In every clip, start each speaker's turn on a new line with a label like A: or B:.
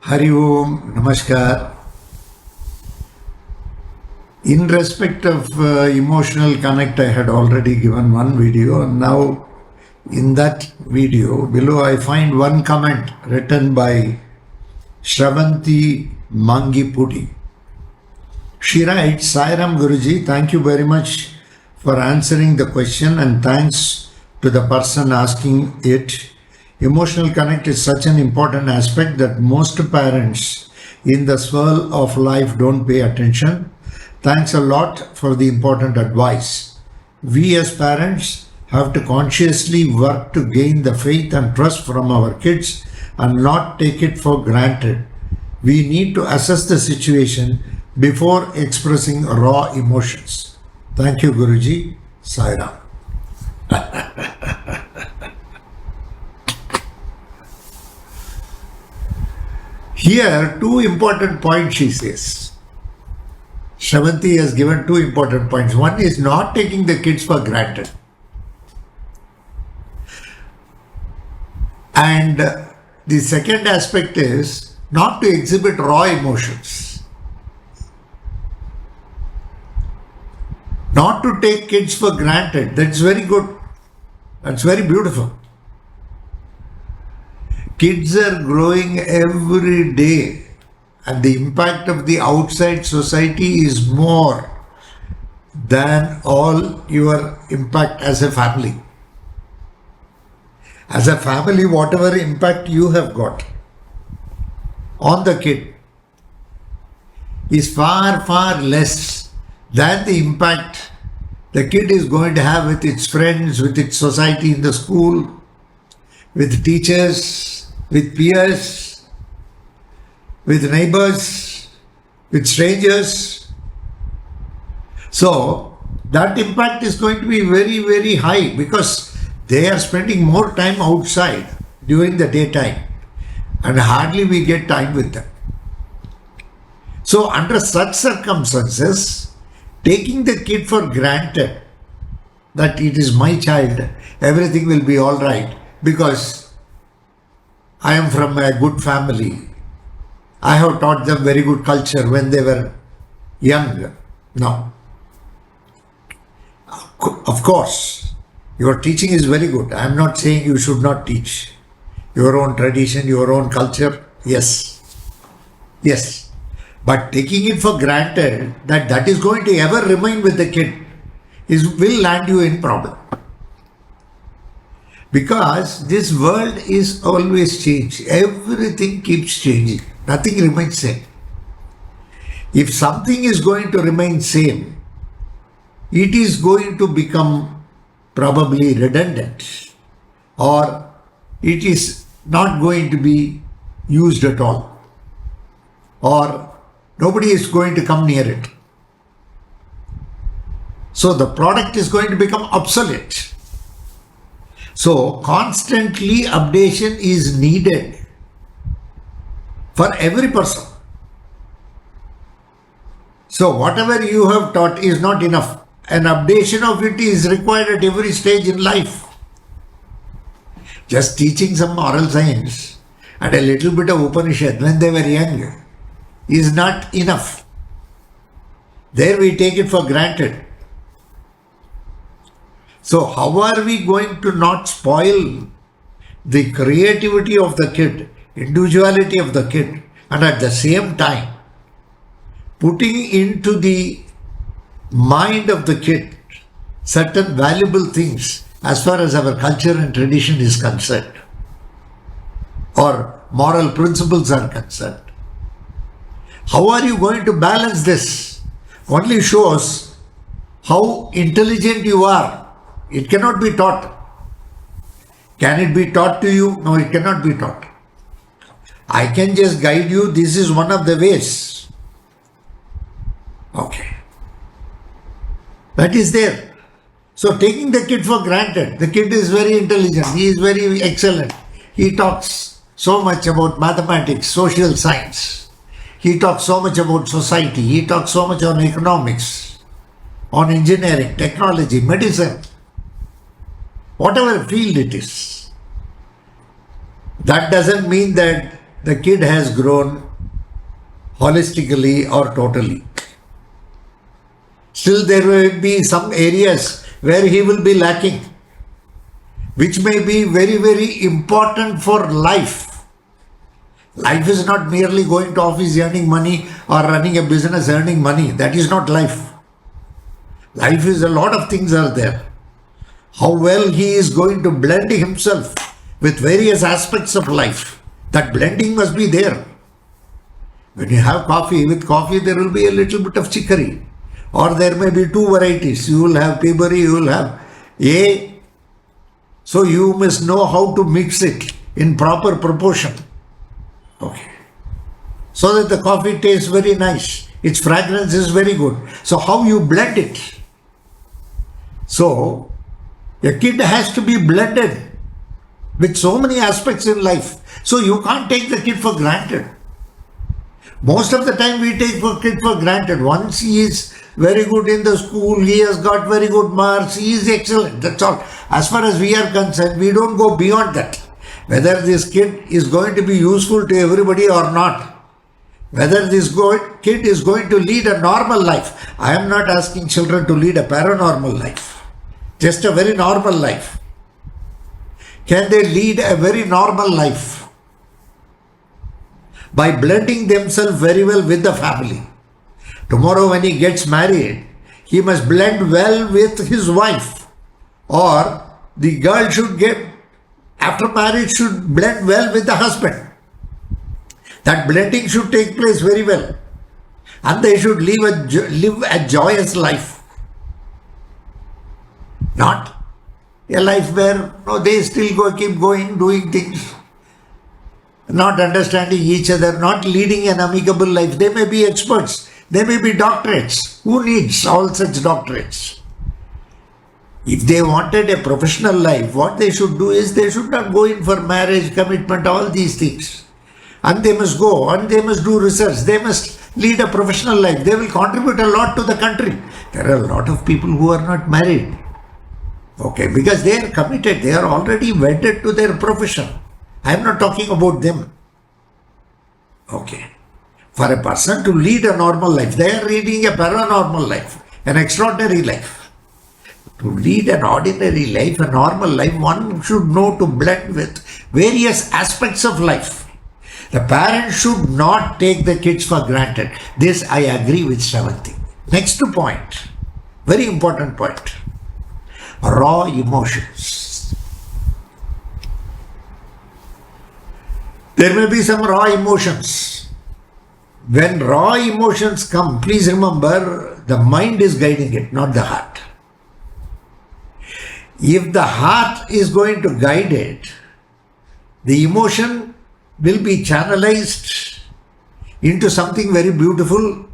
A: Hari Om, Namaskar. In respect of emotional connect, I had already given one video, and now in that video below I find one comment written by Shravanti Mangipudi. She writes, Sairam Guruji, thank you very much for answering the question and thanks to the person asking it. Emotional connect is such an important aspect that most parents in the swirl of life don't pay attention. Thanks a lot for the important advice. We as parents have to consciously work to gain the faith and trust from our kids and not take it for granted. We need to assess the situation before expressing raw emotions. Thank you, Guruji. Sairam. Here, two important points she says. Shravanti has given two important points. One is not taking the kids for granted. And the second aspect is not to exhibit raw emotions. Not to take kids for granted. That's very good. That's very beautiful. Kids are growing every day, and the impact of the outside society is more than all your impact as a family. As a family, whatever impact you have got on the kid is far, far less than the impact the kid is going to have with its friends, with its society in the school, with teachers, with peers, with neighbors, with strangers. So that impact is going to be very, very high because they are spending more time outside during the daytime and hardly we get time with them. So under such circumstances, taking the kid for granted that it is my child, everything will be all right because I am from a good family. I have taught them very good culture when they were young. No. Of course, your teaching is very good. I am not saying you should not teach your own tradition, your own culture. Yes. Yes. But taking it for granted that that is going to ever remain with the kid will land you in problem. Because this world is always changed. Everything keeps changing. Nothing remains same. If something is going to remain same, it is going to become probably redundant or it is not going to be used at all or nobody is going to come near it. So the product is going to become obsolete. So constantly updation is needed for every person. So whatever you have taught is not enough. An updation of it is required at every stage in life. Just teaching some moral science and a little bit of Upanishad when they were young is not enough. There we take it for granted. So how are we going to not spoil the creativity of the kid, individuality of the kid, and at the same time putting into the mind of the kid certain valuable things as far as our culture and tradition is concerned or moral principles are concerned? How are you going to balance this? Only shows how intelligent you are. It cannot be taught. Can it be taught to you? No, it cannot be taught. I can just guide you. This is one of the ways. Okay. That is there. So taking the kid for granted, the kid is very intelligent. He is very excellent. He talks so much about mathematics, social science. He talks so much about society. He talks so much on economics, on engineering, technology, medicine. Whatever field it is. That doesn't mean that the kid has grown holistically or totally. Still, there will be some areas where he will be lacking, which may be very, very important for life. Life is not merely going to office earning money or running a business earning money. That is not life. Life is a lot of things are there. How well he is going to blend himself with various aspects of life. That blending must be there. When you have coffee, with coffee there will be a little bit of chicory. Or there may be two varieties. You will have pea-berry, you will have A. So you must know how to mix it in proper proportion. Okay. So that the coffee tastes very nice. Its fragrance is very good. So how you blend it? So a kid has to be blended with so many aspects in life. So you can't take the kid for granted. Most of the time we take the kid for granted. Once he is very good in the school, he has got very good marks, he is excellent. That's all. As far as we are concerned, we don't go beyond that. Whether this kid is going to be useful to everybody or not. Whether this kid is going to lead a normal life. I am not asking children to lead a paranormal life. Just a very normal life. Can they lead a very normal life? By blending themselves very well with the family. Tomorrow when he gets married, he must blend well with his wife. Or the girl should after marriage should blend well with the husband. That blending should take place very well. And they should live a joyous life. Not a life where they still keep going, doing things, not understanding each other, not leading an amicable life. They may be experts, they may be doctorates. Who needs all such doctorates? If they wanted a professional life, what they should do is they should not go in for marriage, commitment, all these things. And they must go and they must do research. They must lead a professional life. They will contribute a lot to the country. There are a lot of people who are not married. Okay, because they are committed. They are already wedded to their profession. I am not talking about them. Okay. For a person to lead a normal life, they are leading a paranormal life, an extraordinary life. To lead an ordinary life, a normal life, one should know to blend with various aspects of life. The parents should not take the kids for granted. This I agree with Shravanti. Next point, very important point, raw emotions. There may be some raw emotions. When raw emotions come, please remember, the mind is guiding it, not the heart. If the heart is going to guide it, the emotion will be channelized into something very beautiful,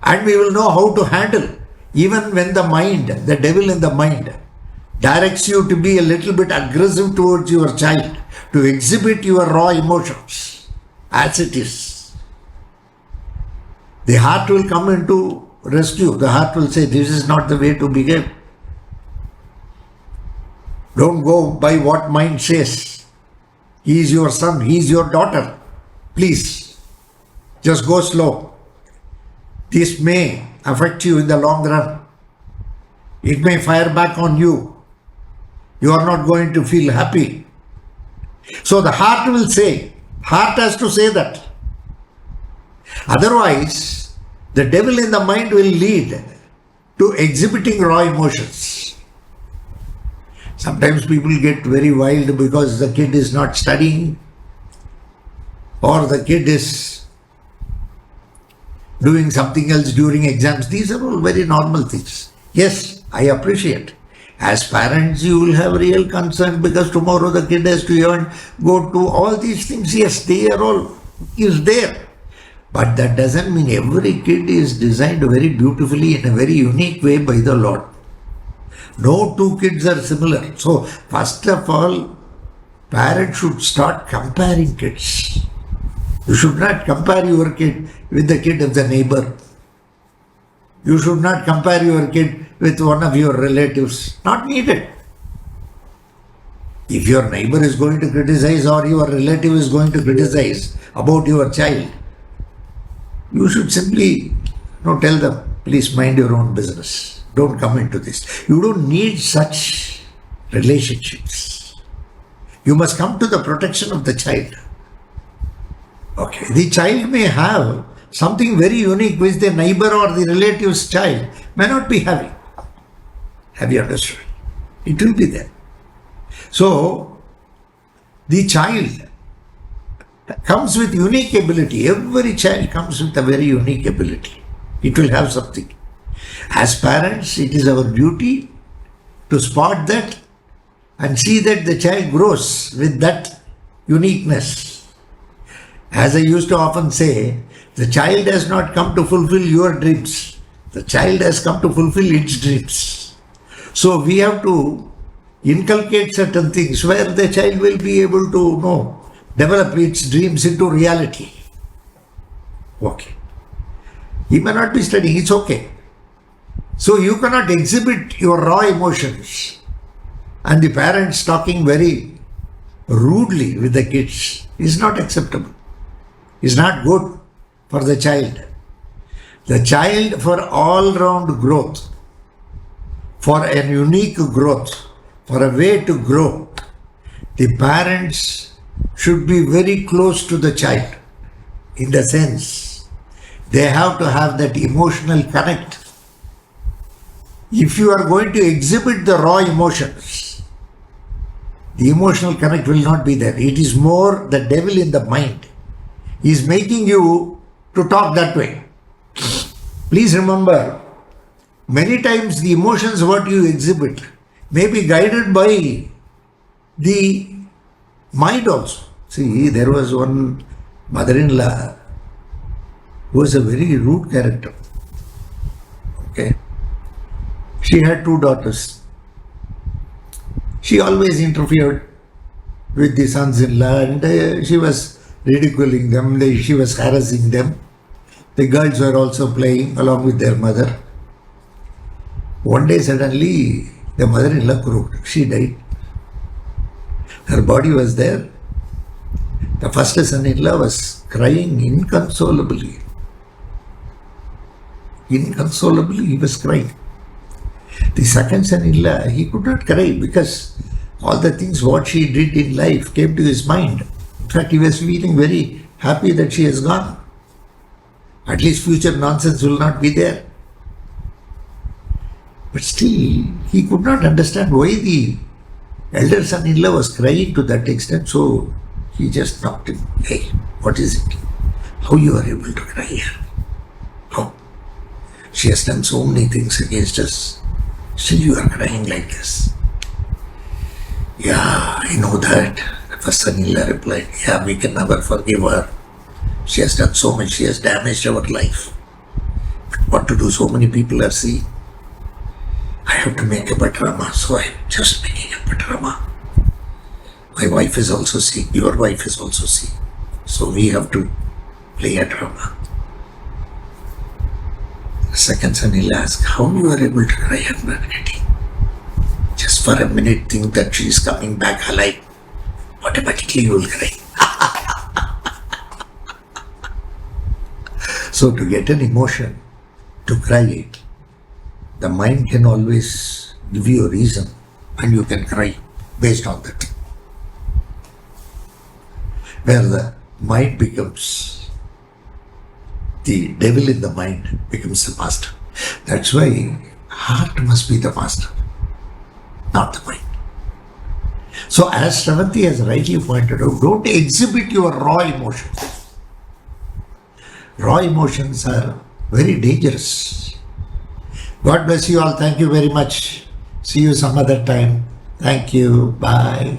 A: and we will know how to handle. Even when the mind, the devil in the mind, directs you to be a little bit aggressive towards your child, to exhibit your raw emotions as it is, the heart will come into rescue. The heart will say, this is not the way to behave. Don't go by what mind says. He is your son, he is your daughter. Please, just go slow. This may affect you in the long run. It may fire back on you. You are not going to feel happy. So the heart will say, heart has to say that. Otherwise, the devil in the mind will lead to exhibiting raw emotions. Sometimes people get very wild because the kid is not studying, or the kid is doing something else during exams. These are all very normal things. Yes, I appreciate. As parents, you will have real concern because tomorrow the kid has to earn, go to all these things. Yes, they are all is there. But that doesn't mean every kid is designed very beautifully in a very unique way by the Lord. No two kids are similar. So, first of all, parents should start comparing kids. You should not compare your kid with the kid of the neighbor. You should not compare your kid with one of your relatives. Not needed. If your neighbor is going to criticize or your relative is going to criticize about your child, you should simply tell them, please mind your own business. Don't come into this. You don't need such relationships. You must come to the protection of the child. Okay. The child may have something very unique which the neighbor or the relative's child may not be having. Have you understood? It will be there. So, the child comes with unique ability. Every child comes with a very unique ability. It will have something. As parents, it is our duty to spot that and see that the child grows with that uniqueness. As I used to often say, the child has not come to fulfill your dreams. The child has come to fulfill its dreams. So we have to inculcate certain things where the child will be able to develop its dreams into reality. Okay. He may not be studying, it's okay. So you cannot exhibit your raw emotions and the parents talking very rudely with the kids is not acceptable. Is not good for the child. The child, for all-round growth, for a unique growth, for a way to grow, the parents should be very close to the child. In the sense, they have to have that emotional connect. If you are going to exhibit the raw emotions, the emotional connect will not be there. It is more the devil in the mind. He is making you to talk that way. Please remember, many times the emotions what you exhibit may be guided by the mind also. See, there was one mother-in-law who was a very rude character. Okay. She had 2 daughters. She always interfered with the sons-in-law and she was ridiculing them, she was harassing them. The girls were also playing along with their mother. One day suddenly the mother-in-law croaked. She died. Her body was there. The first son-in-law was crying inconsolably. Inconsolably he was crying. The second son-in-law, he could not cry because all the things what she did in life came to his mind. In fact, he was feeling very happy that she has gone. At least future nonsense will not be there. But still, he could not understand why the elder son-in-law was crying to that extent. So he just knocked him. Hey, what is it? How you are able to cry here? How? She has done so many things against us. Still you are crying like this. Yeah, I know that. The first son-in-law replied, yeah, we can never forgive her. She has done so much. She has damaged our life. But what to do? So many people are seeing. I have to make a drama, so I am just making a drama. My wife is also seeing. Your wife is also seeing. So we have to play a drama. The second son-in-law asked, how you are able to cry at Margaret? Just for a minute think that she is coming back alive. Automatically you will cry. So to get an emotion, to cry, the mind can always give you a reason and you can cry based on that. Where the mind becomes, the devil in the mind becomes the master. That's why heart must be the master, not the mind. So as Shravanti has rightly pointed out, don't exhibit your raw emotions. Raw emotions are very dangerous. God bless you all. Thank you very much. See you some other time. Thank you. Bye.